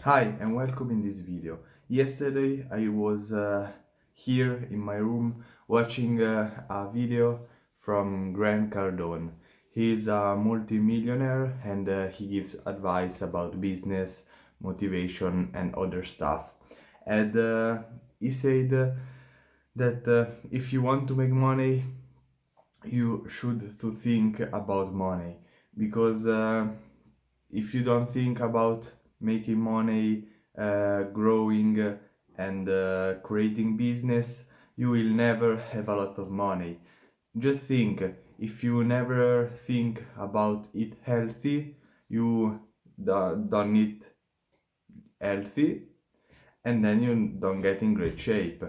Hi and welcome in this video. Yesterday I was here in my room watching a video from Grant Cardone. He's a multi-millionaire and he gives advice about business, motivation and other stuff. And he said that if you want to make money, you should to think about money because if you don't think about making money, growing and creating business, you will never have a lot of money. Just think, if you never think about it healthy, you don't eat healthy and then you don't get in great shape.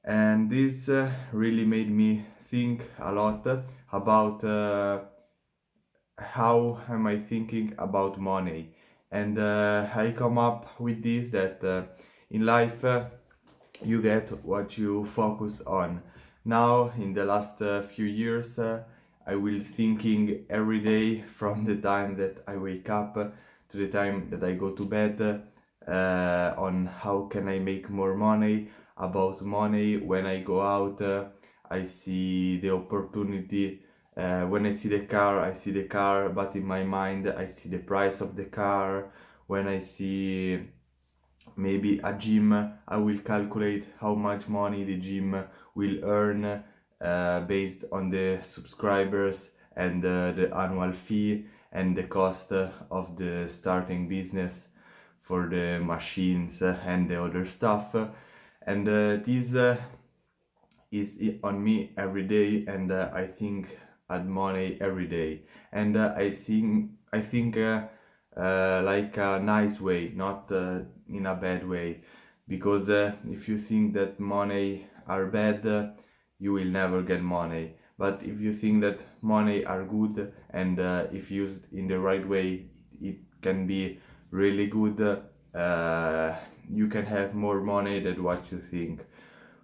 And this really made me think a lot about how am I thinking about money. And I come up with this that in life you get what you focus on. Now in the last few years I will thinking every day from the time that I wake up to the time that I go to bed on how can I make more money, about money. When I go out I see the opportunity. When I see the car, but in my mind I see the price of the car. When I see maybe a gym, I will calculate how much money the gym will earn based on the subscribers and the annual fee and the cost of the starting business for the machines and the other stuff. And this is on me every day, and I think at money every day. And I think like a nice way, not in a bad way, because if you think that money are bad, you will never get money. But if you think that money are good and if used in the right way, it can be really good, you can have more money than what you think.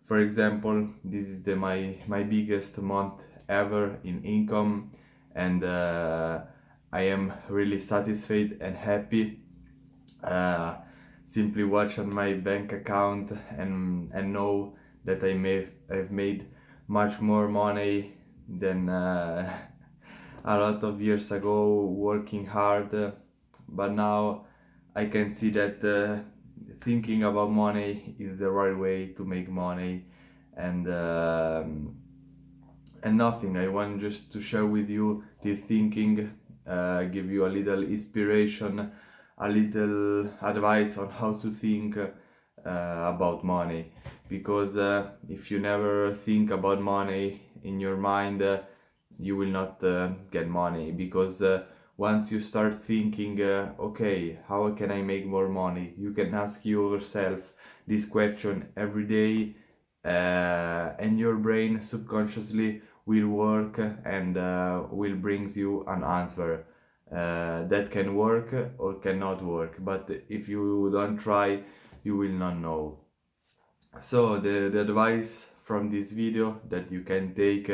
For example, this is my biggest month ever in income, and I am really satisfied and happy. Simply watch on my bank account and know that I've made much more money than a lot of years ago working hard. But now I can see that thinking about money is the right way to make money. And nothing, I want just to share with you the thinking, give you a little inspiration, a little advice on how to think about money. Because if you never think about money in your mind, you will not get money. Because once you start thinking, okay, how can I make more money? You can ask yourself this question every day, and your brain subconsciously will work and will brings you an answer that can work or cannot work. But if you don't try, you will not know. So the advice from this video that you can take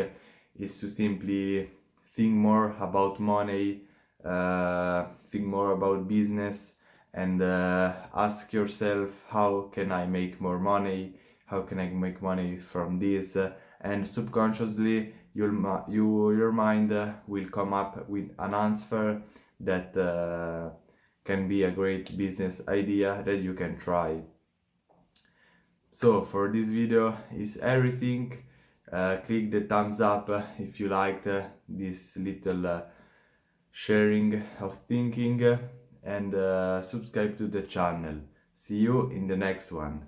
is to simply think more about money, think more about business, and ask yourself, how can I make more money? How can I make money from this? And subconsciously your mind will come up with an answer that can be a great business idea that you can try. So for this video is everything. Click the thumbs up if you liked this little sharing of thinking, and subscribe to the channel. See you in the next one.